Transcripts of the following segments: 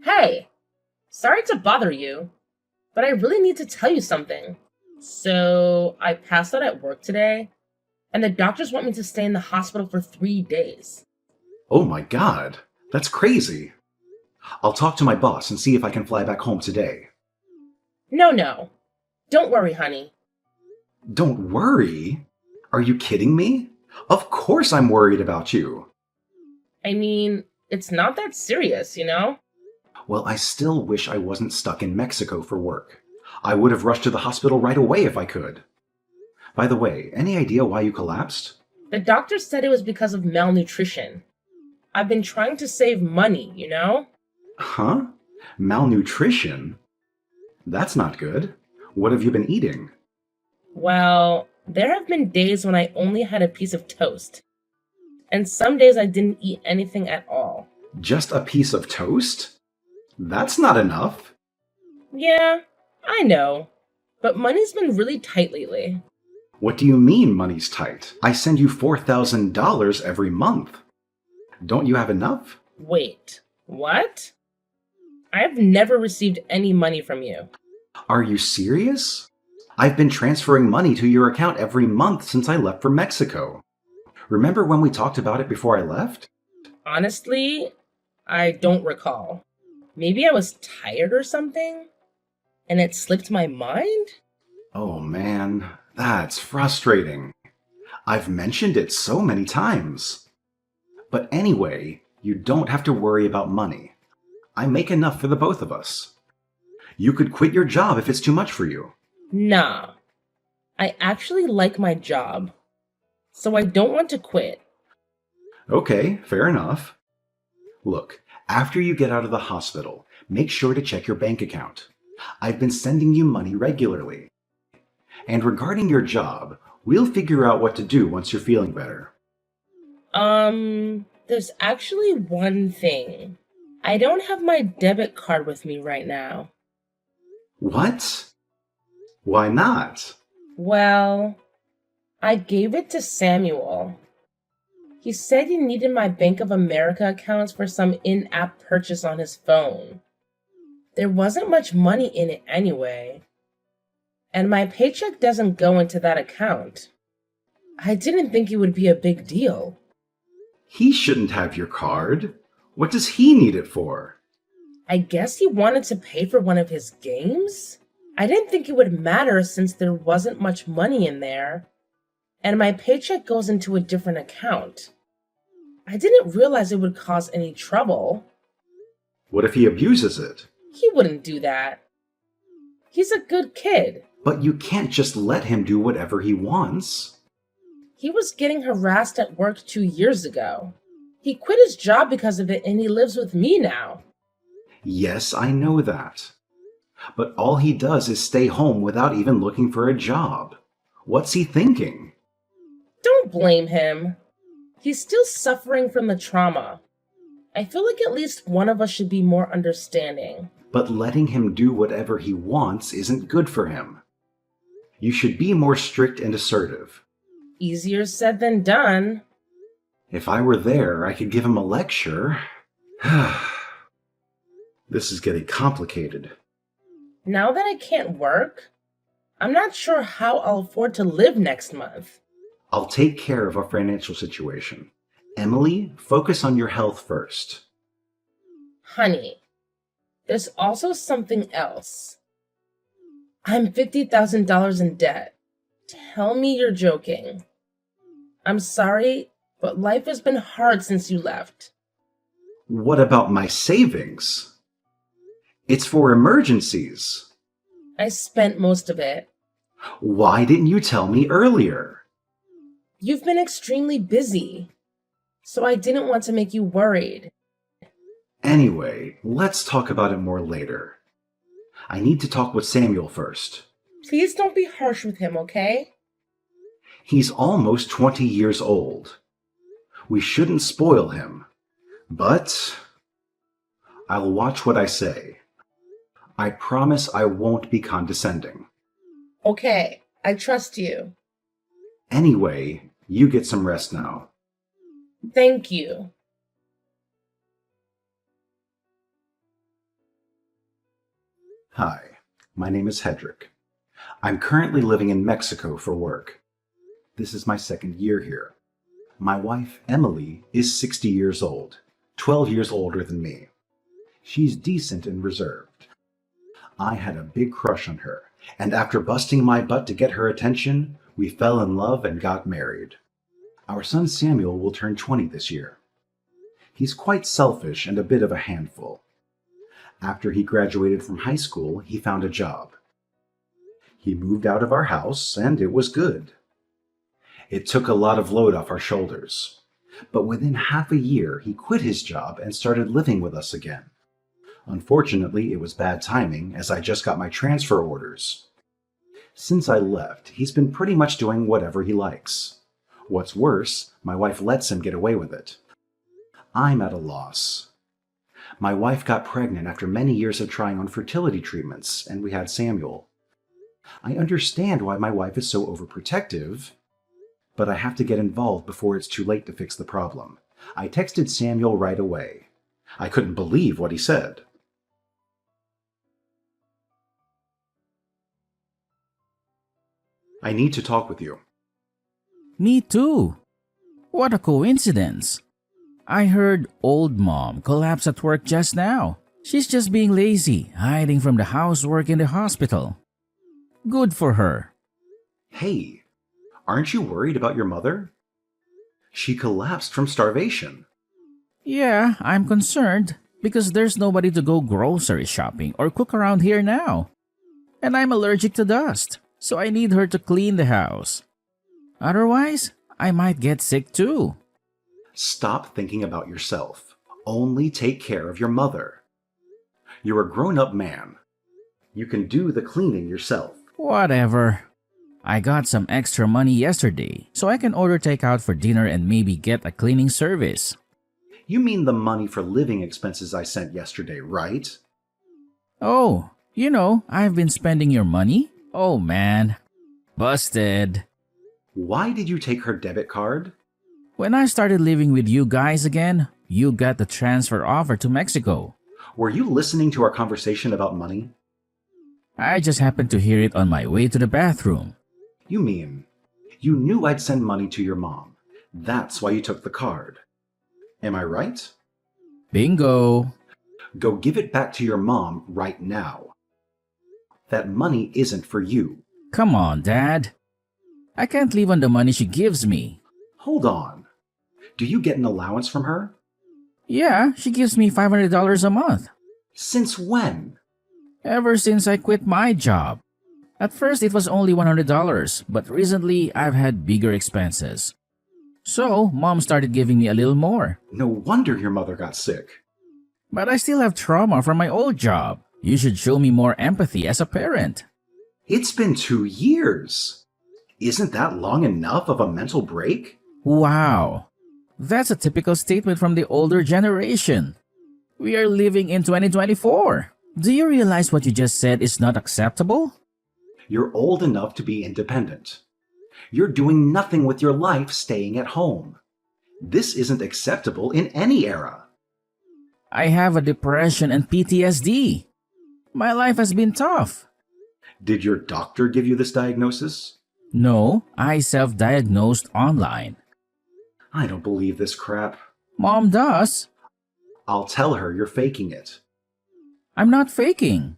Hey, sorry to bother you, but I really need to tell you something. So, I passed out at work today, and the doctors want me to stay in the hospital for 3 days. Oh my god, that's crazy. I'll talk to my boss and see if I can fly back home today. No, no. Don't worry, honey. Don't worry. Are you kidding me? Of course I'm worried about you. I mean, it's not that serious. Well, I still wish I wasn't stuck in Mexico for work. I would have rushed to the hospital right away if I could. By the way, any idea why you collapsed? The doctor said it was because of malnutrition. I've been trying to save money. Huh? Malnutrition? That's not good. What have you been eating? Well, there have been days when I only had a piece of toast, and some days I didn't eat anything at all. Just a piece of toast? That's not enough. Yeah, I know, but money's been really tight lately. What do you mean money's tight? I send you $4,000 every month. Don't you have enough? Wait, what? I've never received any money from you. Are you serious? I've been transferring money to your account every month since I left for Mexico. Remember when we talked about it before I left? Honestly, I don't recall. Maybe I was tired or something, and it slipped my mind? Oh man, that's frustrating. I've mentioned it so many times. But anyway, you don't have to worry about money. I make enough for the both of us. You could quit your job if it's too much for you. Nah, I actually like my job, so I don't want to quit. Okay, fair enough. Look, after you get out of the hospital, make sure to check your bank account. I've been sending you money regularly. And regarding your job, we'll figure out what to do once you're feeling better. There's actually one thing. I don't have my debit card with me right now. What? Why not? Well, I gave it to Samuel. He said he needed my Bank of America accounts for some in-app purchase on his phone. There wasn't much money in it anyway, and my paycheck doesn't go into that account. I didn't think it would be a big deal. He shouldn't have your card. What does he need it for? I guess he wanted to pay for one of his games? I didn't think it would matter since there wasn't much money in there, and my paycheck goes into a different account. I didn't realize it would cause any trouble. What if he abuses it? He wouldn't do that. He's a good kid. But you can't just let him do whatever he wants. He was getting harassed at work 2 years ago. He quit his job because of it and he lives with me now. Yes, I know that. But all he does is stay home without even looking for a job. What's he thinking? Don't blame him. He's still suffering from the trauma. I feel like at least one of us should be more understanding. But letting him do whatever he wants isn't good for him. You should be more strict and assertive. Easier said than done. If I were there, I could give him a lecture. This is getting complicated. Now that I can't work, I'm not sure how I'll afford to live next month. I'll take care of our financial situation. Emily, focus on your health first. Honey, there's also something else. I'm $50,000 in debt. Tell me you're joking. I'm sorry, but life has been hard since you left. What about my savings? It's for emergencies. I spent most of it. Why didn't you tell me earlier? You've been extremely busy, so I didn't want to make you worried. Anyway, let's talk about it more later. I need to talk with Samuel first. Please don't be harsh with him, okay? He's almost 20 years old. We shouldn't spoil him. But I'll watch what I say. I promise I won't be condescending. Okay, I trust you. Anyway, you get some rest now. Thank you. Hi, my name is Hedrick. I'm currently living in Mexico for work. This is my second year here. My wife, Emily, is 60 years old, 12 years older than me. She's decent and reserved. I had a big crush on her, and after busting my butt to get her attention, we fell in love and got married. Our son Samuel will turn 20 this year. He's quite selfish and a bit of a handful. After he graduated from high school, he found a job. He moved out of our house, and it was good. It took a lot of load off our shoulders. But within half a year, he quit his job and started living with us again. Unfortunately, it was bad timing, as I just got my transfer orders. Since I left, he's been pretty much doing whatever he likes. What's worse, my wife lets him get away with it. I'm at a loss. My wife got pregnant after many years of trying on fertility treatments, and we had Samuel. I understand why my wife is so overprotective, but I have to get involved before it's too late to fix the problem. I texted Samuel right away. I couldn't believe what he said. I need to talk with you. Me too. What a coincidence. I heard old mom collapse at work just now. She's just being lazy, hiding from the housework in the hospital. Good for her. Hey, aren't you worried about your mother? She collapsed from starvation. Yeah, I'm concerned because there's nobody to go grocery shopping or cook around here now. And I'm allergic to dust, so I need her to clean the house. Otherwise, I might get sick too. Stop thinking about yourself. Only take care of your mother. You're a grown-up man. You can do the cleaning yourself. Whatever. I got some extra money yesterday, so I can order takeout for dinner and maybe get a cleaning service. You mean the money for living expenses I sent yesterday, right? Oh, I've been spending your money? Oh man. Busted. Why did you take her debit card? When I started living with you guys again, you got the transfer offer to Mexico. Were you listening to our conversation about money? I just happened to hear it on my way to the bathroom. You mean you knew I'd send money to your mom. That's why you took the card. Am I right? Bingo. Go give it back to your mom right now. That money isn't for you. Come on, Dad. I can't live on the money she gives me. Hold on. Do you get an allowance from her? Yeah, she gives me $500 a month. Since when? Ever since I quit my job. At first it was only $100, but recently I've had bigger expenses. So, Mom started giving me a little more. No wonder your mother got sick. But I still have trauma from my old job. You should show me more empathy as a parent. It's been 2 years. Isn't that long enough of a mental break? Wow. That's a typical statement from the older generation. We are living in 2024. Do you realize what you just said is not acceptable? You're old enough to be independent. You're doing nothing with your life staying at home. This isn't acceptable in any era. I have a depression and PTSD. My life has been tough. Did your doctor give you this diagnosis? No, I self-diagnosed online. I don't believe this crap. Mom does. I'll tell her you're faking it. I'm not faking.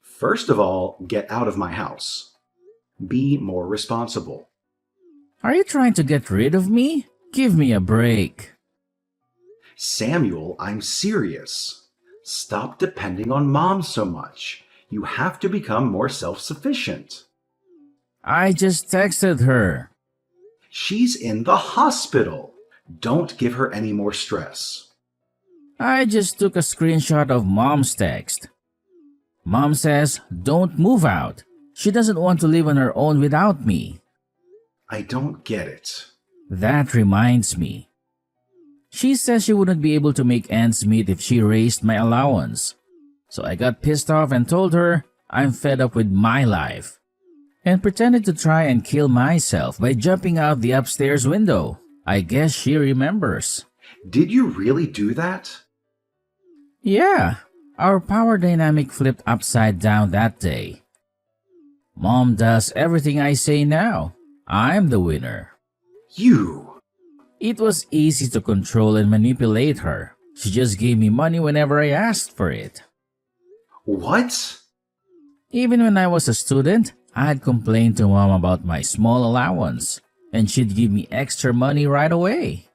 First of all, get out of my house. Be more responsible. Are you trying to get rid of me? Give me a break. Samuel, I'm serious. Stop depending on Mom so much. You have to become more self-sufficient. I just texted her. She's in the hospital. Don't give her any more stress. I just took a screenshot of Mom's text. Mom says, don't move out. She doesn't want to live on her own without me. I don't get it. That reminds me. She says she wouldn't be able to make ends meet if she raised my allowance. So I got pissed off and told her I'm fed up with my life. And pretended to try and kill myself by jumping out the upstairs window. I guess she remembers. Did you really do that? Yeah, Our power dynamic flipped upside down that day. Mom does everything I say now. I'm the winner. You! It was easy to control and manipulate her. She just gave me money whenever I asked for it. What? Even when I was a student, I'd complain to Mom about my small allowance, and she'd give me extra money right away.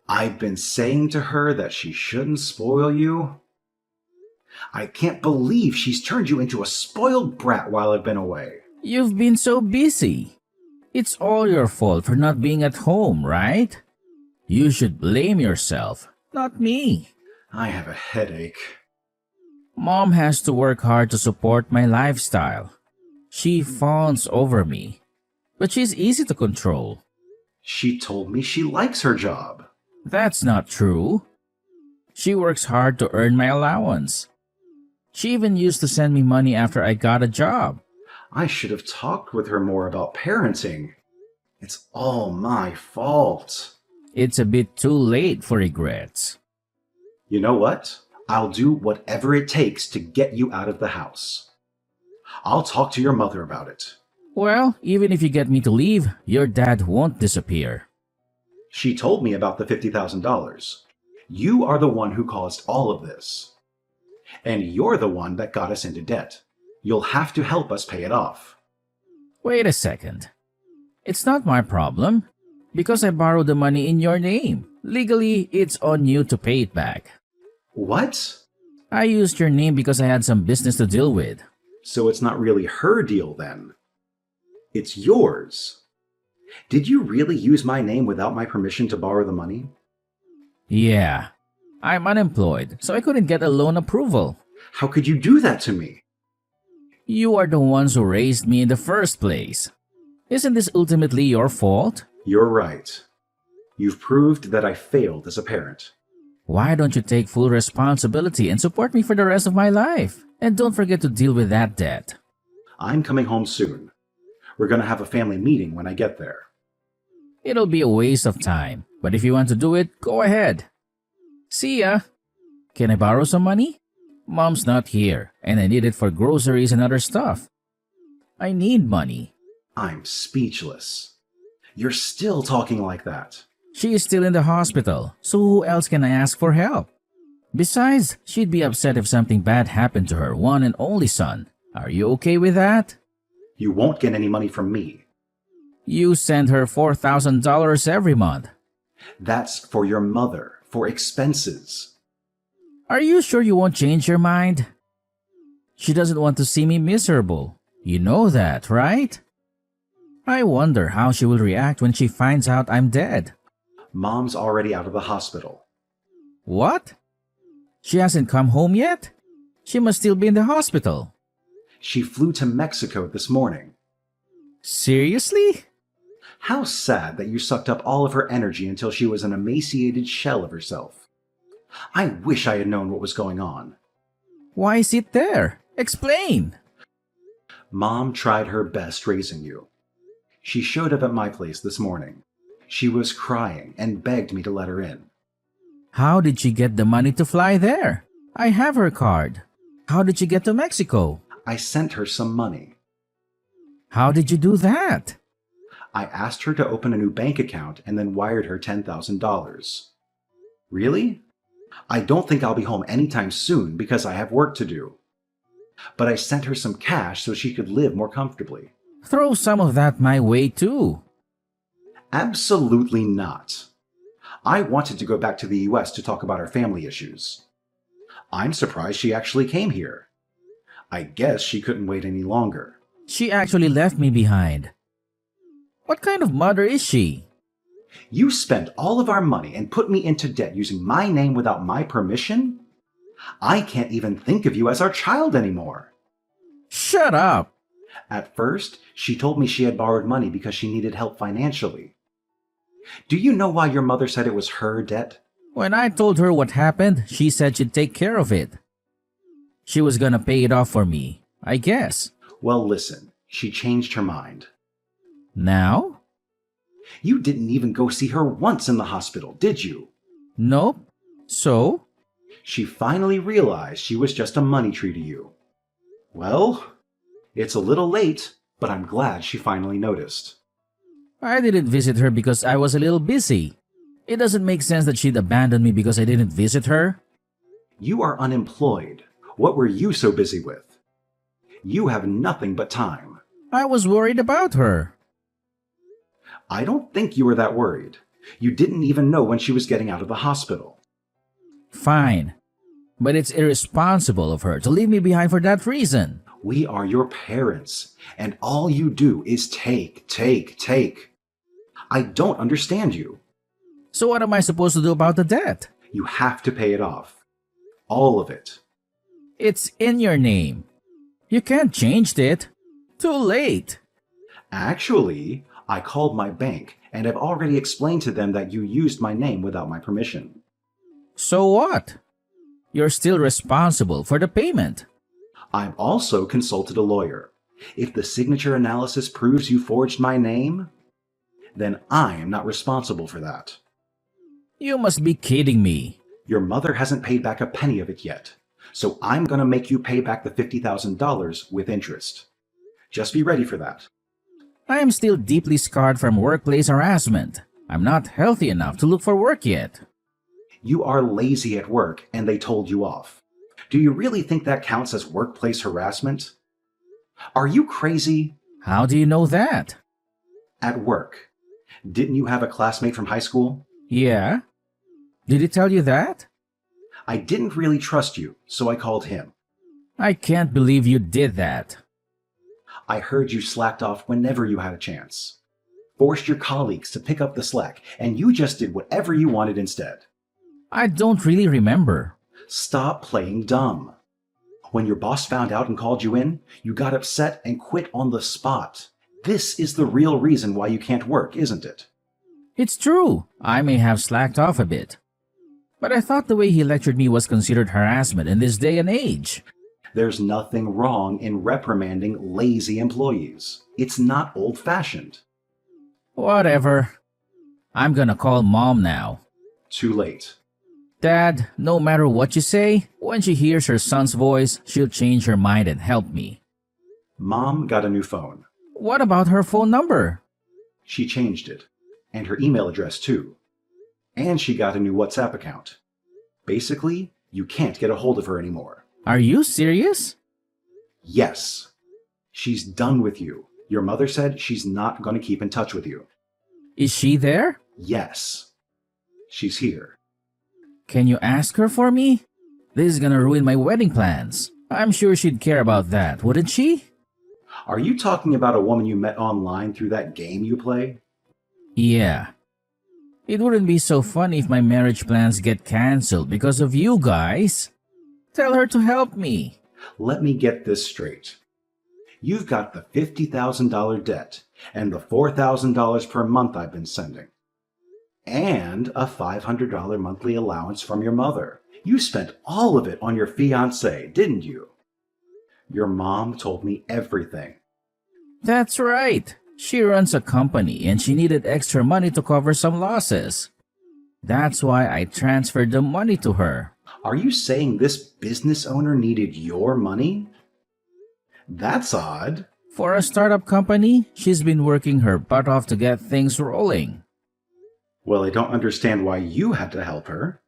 I've been saying to her that she shouldn't spoil you. I can't believe she's turned you into a spoiled brat while I've been away. You've been so busy. It's all your fault for not being at home, right? You should blame yourself, not me. I have a headache. Mom has to work hard to support my lifestyle. She fawns over me, but she's easy to control. She told me she likes her job. That's not true. She works hard to earn my allowance. She even used to send me money after I got a job. I should have talked with her more about parenting. It's all my fault. It's a bit too late for regrets. You know what? I'll do whatever it takes to get you out of the house. I'll talk to your mother about it. Well, even if you get me to leave, your dad won't disappear. She told me about the $50,000. You are the one who caused all of this. And you're the one that got us into debt. You'll have to help us pay it off. Wait a second. It's not my problem. Because I borrowed the money in your name. Legally, it's on you to pay it back. What? I used your name because I had some business to deal with. So it's not really her deal then. It's yours. Did you really use my name without my permission to borrow the money? Yeah. I'm unemployed, so I couldn't get a loan approval. How could you do that to me? You are the ones who raised me in the first place. Isn't this ultimately your fault? You're right. You've proved that I failed as a parent. Why don't you take full responsibility and support me for the rest of my life? And don't forget to deal with that debt. I'm coming home soon. We're going to have a family meeting when I get there. It'll be a waste of time, but if you want to do it, go ahead. See ya. Can I borrow some money? Mom's not here, and I need it for groceries and other stuff. I need money. I'm speechless. You're still talking like that. She is still in the hospital, so who else can I ask for help? Besides, she'd be upset if something bad happened to her one and only son. Are you okay with that? You won't get any money from me. You send her $4,000 every month. That's for your mother, for expenses. Are you sure you won't change your mind? She doesn't want to see me miserable. You know that, right? I wonder how she will react when she finds out I'm dead. Mom's already out of the hospital. What? She hasn't come home yet? She must still be in the hospital. She flew to Mexico this morning. Seriously? How sad that you sucked up all of her energy until she was an emaciated shell of herself. I wish I had known what was going on. Why sit there? Explain. Mom tried her best raising you. She showed up at my place this morning. She was crying and begged me to let her in. How did she get the money to fly there? I have her card. How did she get to Mexico? I sent her some money. How did you do that? I asked her to open a new bank account and then wired her $10,000. Really? I don't think I'll be home anytime soon because I have work to do. But I sent her some cash so she could live more comfortably. Throw some of that my way too. Absolutely not. I wanted to go back to the US to talk about our family issues. I'm surprised she actually came here. I guess she couldn't wait any longer. She actually left me behind. What kind of mother is she? You spent all of our money and put me into debt using my name without my permission? I can't even think of you as our child anymore. Shut up! At first, she told me she had borrowed money because she needed help financially. Do you know why your mother said it was her debt? When I told her what happened, she said she'd take care of it. She was gonna pay it off for me, I guess. Well, listen, she changed her mind. Now? You didn't even go see her once in the hospital, did you? Nope. So? She finally realized she was just a money tree to you. Well, it's a little late, but I'm glad she finally noticed. I didn't visit her because I was a little busy. It doesn't make sense that she'd abandon me because I didn't visit her. You are unemployed. What were you so busy with? You have nothing but time. I was worried about her. I don't think you were that worried. You didn't even know when she was getting out of the hospital. Fine. But it's irresponsible of her to leave me behind for that reason. We are your parents, and all you do is take, take, take. I don't understand you. So what am I supposed to do about the debt? You have to pay it off. All of it. It's in your name. You can't change it. Too late. Actually, I called my bank and have already explained to them that you used my name without my permission. So what? You're still responsible for the payment. I've also consulted a lawyer. If the signature analysis proves you forged my name, then I am not responsible for that. You must be kidding me. Your mother hasn't paid back a penny of it yet, so I'm going to make you pay back the $50,000 with interest. Just be ready for that. I am still deeply scarred from workplace harassment. I'm not healthy enough to look for work yet. You are lazy at work and they told you off. Do you really think that counts as workplace harassment? Are you crazy? How do you know that? At work. Didn't you have a classmate from high school? Yeah? Did he tell you that? I didn't really trust you, so I called him. I can't believe you did that. I heard you slacked off whenever you had a chance. Forced your colleagues to pick up the slack, and you just did whatever you wanted instead. I don't really remember. Stop playing dumb. When your boss found out and called you in, you got upset and quit on the spot. This is the real reason why you can't work, isn't it? It's true. I may have slacked off a bit. But I thought the way he lectured me was considered harassment in this day and age. There's nothing wrong in reprimanding lazy employees. It's not old-fashioned. Whatever. I'm gonna call Mom now. Too late. Dad, no matter what you say, when she hears her son's voice, she'll change her mind and help me. Mom got a new phone. What about her phone number? She changed it. And her email address too. And she got a new WhatsApp account. Basically, you can't get a hold of her anymore. Are you serious? Yes. She's done with you. Your mother said she's not going to keep in touch with you. Is she there? Yes. She's here. Can you ask her for me? This is gonna ruin my wedding plans. I'm sure she'd care about that, wouldn't she? Are you talking about a woman you met online through that game you play? Yeah. It wouldn't be so funny if my marriage plans get cancelled because of you guys. Tell her to help me. Let me get this straight. You've got the $50,000 debt and the $4,000 per month I've been sending. And a $500 monthly allowance from your mother. You spent all of it on your fiancé, didn't you? Your mom told me everything. That's right. She runs a company and she needed extra money to cover some losses. That's why I transferred the money to her. Are you saying this business owner needed your money? That's odd. For a startup company, she's been working her butt off to get things rolling. Well, I don't understand why you had to help her.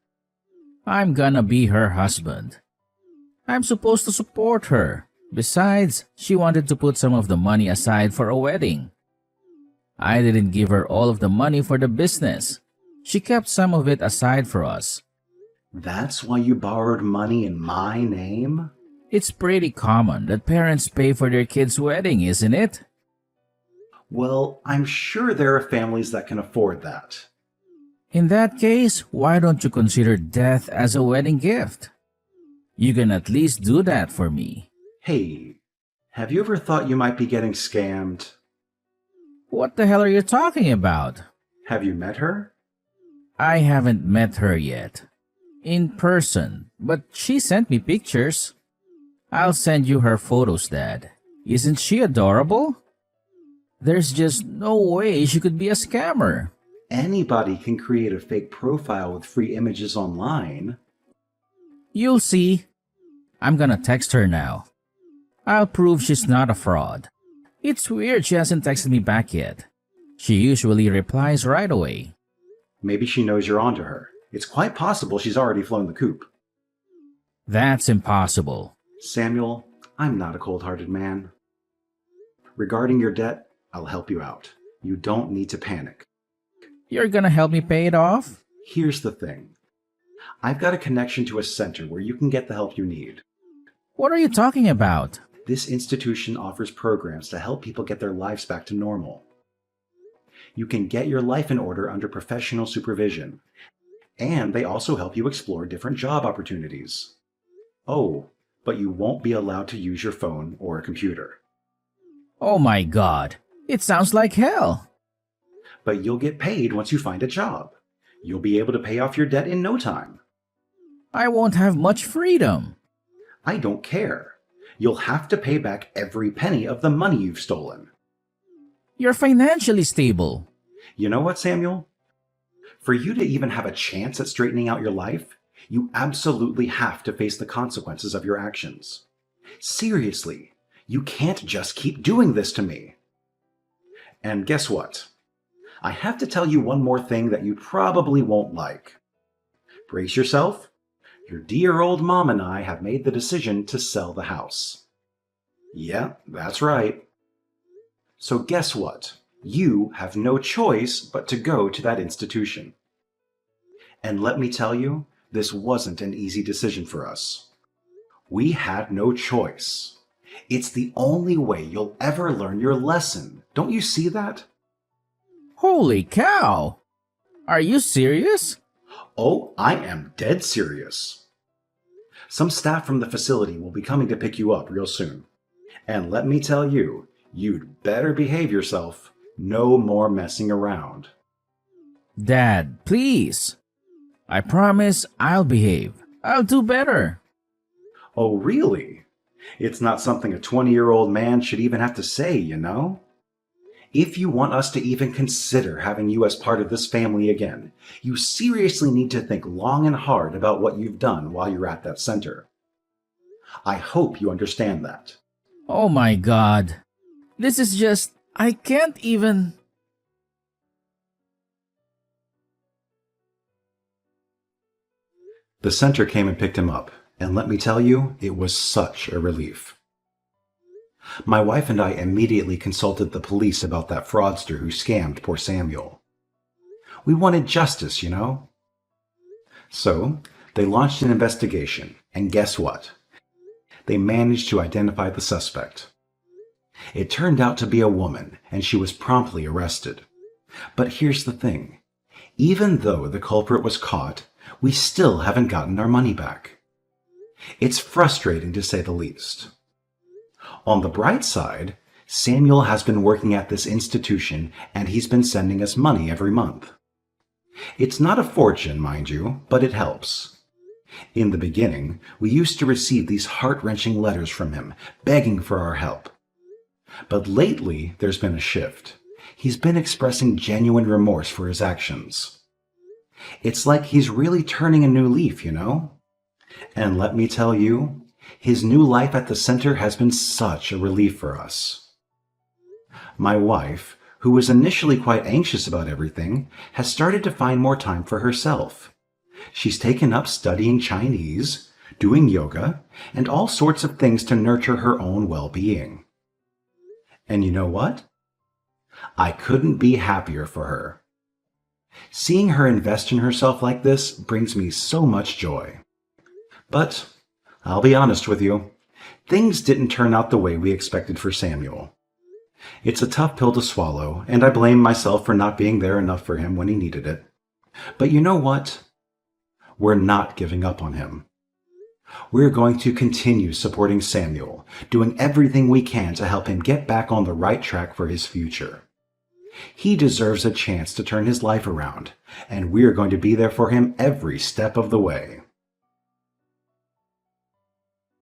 I'm gonna be her husband. I'm supposed to support her. Besides, she wanted to put some of the money aside for a wedding. I didn't give her all of the money for the business. She kept some of it aside for us. That's why you borrowed money in my name? It's pretty common that parents pay for their kids' wedding, isn't it? Well, I'm sure there are families that can afford that. In that case, why don't you consider death as a wedding gift? You can at least do that for me. Hey, have you ever thought you might be getting scammed? What the hell are you talking about? Have you met her? I haven't met her yet. In person, but she sent me pictures. I'll send you her photos, Dad. Isn't she adorable? There's just no way she could be a scammer. Anybody can create a fake profile with free images online. You'll see. I'm gonna text her now. I'll prove she's not a fraud. It's weird she hasn't texted me back yet. She usually replies right away. Maybe she knows you're onto her. It's quite possible she's already flown the coop. That's impossible. Samuel, I'm not a cold-hearted man. Regarding your debt, I'll help you out. You don't need to panic. You're gonna help me pay it off? Here's the thing. I've got a connection to a center where you can get the help you need. What are you talking about? This institution offers programs to help people get their lives back to normal. You can get your life in order under professional supervision, and they also help you explore different job opportunities. Oh, but you won't be allowed to use your phone or a computer. Oh my god, it sounds like hell. But you'll get paid once you find a job. You'll be able to pay off your debt in no time. I won't have much freedom. I don't care. You'll have to pay back every penny of the money you've stolen. You're financially stable. You know what, Samuel? For you to even have a chance at straightening out your life, you absolutely have to face the consequences of your actions. Seriously, you can't just keep doing this to me. And guess what? I have to tell you one more thing that you probably won't like. Brace yourself. Your dear old mom and I have made the decision to sell the house. Yeah, that's right. So guess what? You have no choice but to go to that institution. And let me tell you, this wasn't an easy decision for us. We had no choice. It's the only way you'll ever learn your lesson. Don't you see that? Holy cow! Are you serious? Oh, I am dead serious. Some staff from the facility will be coming to pick you up real soon. And let me tell you, you'd better behave yourself. No more messing around. Dad, please. I promise I'll behave. I'll do better. Oh, really? It's not something a 20-year-old man should even have to say, you know? If you want us to even consider having you as part of this family again, you seriously need to think long and hard about what you've done while you're at that center. I hope you understand that. Oh my god. This is just... I can't even... The center came and picked him up, and let me tell you, it was such a relief. My wife and I immediately consulted the police about that fraudster who scammed poor Samuel. We wanted justice, you know? So, they launched an investigation, and guess what? They managed to identify the suspect. It turned out to be a woman, and she was promptly arrested. But here's the thing. Even though the culprit was caught, we still haven't gotten our money back. It's frustrating to say the least. On the bright side, Samuel has been working at this institution and he's been sending us money every month. It's not a fortune, mind you, but it helps. In the beginning, we used to receive these heart-wrenching letters from him, begging for our help. But lately, there's been a shift. He's been expressing genuine remorse for his actions. It's like he's really turning a new leaf, you know? And let me tell you, his new life at the center has been such a relief for us. My wife, who was initially quite anxious about everything, has started to find more time for herself. She's taken up studying Chinese, doing yoga, and all sorts of things to nurture her own well-being. And you know what? I couldn't be happier for her. Seeing her invest in herself like this brings me so much joy. But I'll be honest with you, things didn't turn out the way we expected for Samuel. It's a tough pill to swallow, and I blame myself for not being there enough for him when he needed it. But you know what? We're not giving up on him. We're going to continue supporting Samuel, doing everything we can to help him get back on the right track for his future. He deserves a chance to turn his life around, and we're going to be there for him every step of the way.